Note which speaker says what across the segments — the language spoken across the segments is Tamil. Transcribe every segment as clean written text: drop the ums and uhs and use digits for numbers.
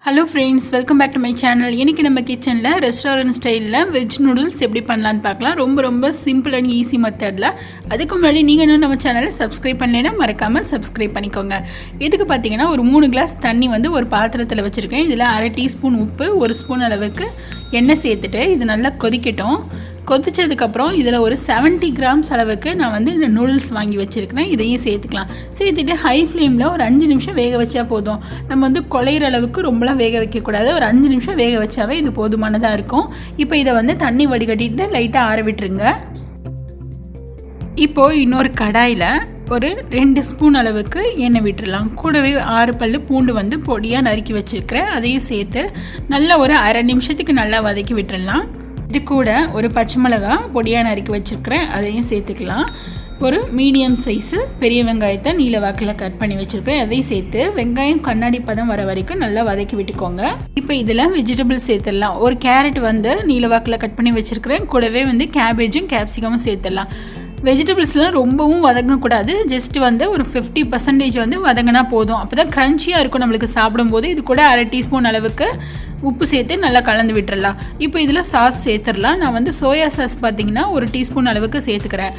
Speaker 1: Hello friends, welcome back to my channel. இன்னைக்கு நம்ம கிச்சன்ல ரெஸ்டாரன்ட் ஸ்டைல்ல வெஜ் நூடுல்ஸ் எப்படி பண்ணலாம்னு பார்க்கலாம். ரொம்ப சிம்பிள் அண்ட் ஈஸி மெத்தட்ல. அதுக்கு முன்னாடி நீங்க இன்னும் நம்ம சேனலை சப்ஸ்கிரைப் பண்ணலைனா மறக்காம சப்ஸ்கிரைப் பண்ணிக்கோங்க. இதுக்கு பாத்தீங்கன்னா ஒரு 3 கிளாஸ் தண்ணி வந்து ஒரு பாத்திரத்துல வச்சிருக்கேன். இதுல 1/2 டீஸ்பூன் உப்பு, 1 ஸ்பூன் அளவுக்கு எண்ணெய் சேர்த்துட்டு இது நல்லா கொதிக்கட்டும். கொதிச்சதுக்கப்புறம் இதில் ஒரு 70 கிராம்ஸ் அளவுக்கு நான் வந்து இந்த நூடுல்ஸ் வாங்கி வச்சுருக்கிறேன். இதையும் சேர்த்துக்கலாம். சேர்த்துட்டு ஹை ஃப்ளேமில் ஒரு 5 நிமிஷம் வேக வச்சா போதும். நம்ம வந்து குழையிற அளவுக்கு ரொம்பலாம் வேக வைக்கக்கூடாது. ஒரு 5 நிமிஷம் வேக வச்சாவே இது போதுமானதாக இருக்கும். இப்போ இதை வந்து தண்ணி வடிகட்டிட்டு லைட்டாக ஆற விட்டுருங்க. இப்போது இன்னொரு கடாயில் ஒரு 2 ஸ்பூன் அளவுக்கு எண்ணெய் விட்டுடலாம். கூடவே 6 பல்லு பூண்டு வந்து பொடியாக நறுக்கி வச்சுருக்கிறேன். அதையும் சேர்த்து நல்லா ஒரு அரை நிமிஷத்துக்கு நல்லா வதக்கி விட்டுடலாம். இது கூட ஒரு பச்சை மிளகாய் பொடியாக நறுக்கி வச்சுருக்கிறேன். அதையும் சேர்த்துக்கலாம். ஒரு மீடியம் சைஸு பெரிய வெங்காயத்தை நீல வாக்கில் கட் பண்ணி வச்சுருக்கிறேன். அதையும் சேர்த்து வெங்காயம் கண்ணாடி பதம் வர வரைக்கும் நல்லா வதக்கி விட்டுக்கோங்க. இப்போ இதில் வெஜிடபிள்ஸ் சேர்த்துடலாம். ஒரு கேரட் வந்து நீல வாக்கில் கட் பண்ணி வச்சுருக்கிறேன். கூடவே வந்து கேபேஜும் கேப்சிகமும் சேர்த்துடலாம். வெஜிடபிள்ஸ்லாம் ரொம்பவும் வதங்கக்கூடாது. ஜஸ்ட் வந்து ஒரு 50% வந்து வதங்கினா போதும். அப்போ தான் க்ரன்ச்சியாக இருக்கும் நம்மளுக்கு சாப்பிடும்போது. இது கூட 1/2 டீஸ்பூன் அளவுக்கு உப்பு சேர்த்து நல்லா கலந்து விட்டுறலாம். இப்போ இதில் சாஸ் சேர்த்துடலாம். நான் வந்து சோயா சாஸ் பார்த்திங்கன்னா 1 டீஸ்பூன் அளவுக்கு சேர்த்துக்கிறேன்.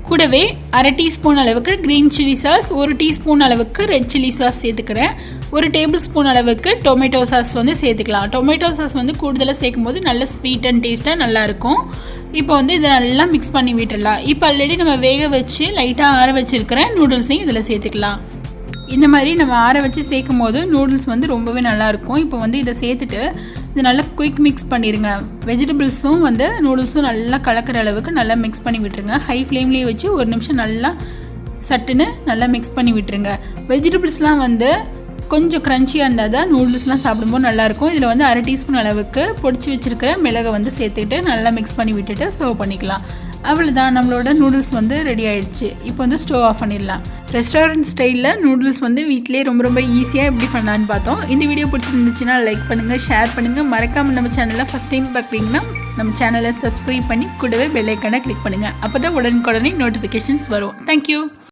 Speaker 1: கூடவே 1/2 டீஸ்பூன் அளவுக்கு க்ரீன் சில்லி சாஸ், 1 டீஸ்பூன் அளவுக்கு ரெட் சில்லி சாஸ் சேர்த்துக்கிறேன். 1 டேபிள் ஸ்பூன் அளவுக்கு டொமேட்டோ சாஸ் வந்து சேர்த்துக்கலாம். டொமேட்டோ சாஸ் வந்து கூடுதலாக சேர்க்கும் போது நல்ல ஸ்வீட் அண்ட் டேஸ்ட்டாக நல்லாயிருக்கும். இப்போ வந்து இதை நல்லா மிக்ஸ் பண்ணி விட்டுடலாம். இப்போ ஆல்ரெடி நம்ம வேக வச்சு லைட்டாக ஆற வச்சுருக்கிற நூடுல்ஸையும் இதில் சேர்த்துக்கலாம். இந்த மாதிரி நம்ம ஆற வச்சு சேர்க்கும் போது நூடுல்ஸ் வந்து ரொம்பவே நல்லாயிருக்கும். இப்போ வந்து இதை சேர்த்துட்டு இது நல்லா குயிக் மிக்ஸ் பண்ணிடுங்க. வெஜிடபிள்ஸும் வந்து நூடுல்ஸும் நல்லா கலக்கிற அளவுக்கு நல்லா மிக்ஸ் பண்ணி விட்டுருங்க. ஹை ஃப்ளேம்லேயே வச்சு 1 நிமிஷம் நல்லா சட்டுன்னு நல்லா மிக்ஸ் பண்ணி விட்டுருங்க. வெஜிடபிள்ஸ்லாம் வந்து கொஞ்சம் க்ரன்ச்சியாக இருந்தால் தான் நூடுல்ஸ்லாம் சாப்பிடும்போது நல்லாயிருக்கும். இதில் வந்து 1/2 டீஸ்பூன் அளவுக்கு பொடிச்சு வச்சுருக்கிற மிளகை வந்து சேர்த்துக்கிட்டு நல்லா மிக்ஸ் பண்ணி விட்டுட்டு சர்வ் பண்ணிக்கலாம். அவ்வளோதான், நம்மளோட நூடுல்ஸ் வந்து ரெடி ஆகிடுச்சு. இப்போ வந்து ஸ்டவ் ஆஃப் பண்ணிடலாம். ரெஸ்டாரண்ட் ஸ்டைலில் நூடுல்ஸ் வந்து வீட்டிலே ரொம்ப ஈஸியாக எப்படி பண்ணலான்னு பார்த்தோம். இந்த வீடியோ பிடிச்சிருந்துச்சுன்னா லைக் பண்ணுங்கள், ஷேர் பண்ணுங்கள். மறக்காமல் நம்ம சேனலில் ஃபஸ்ட் டைம் பார்க்குறீங்கன்னா நம்ம சேனலை சப்ஸ்கிரைப் பண்ணி கூடவே பெல் ஐக்கானை கிளிக் பண்ணுங்கள். அப்போ தான் உடனுக்குடனே நோட்டிஃபிகேஷன்ஸ் வரும். தேங்க்யூ.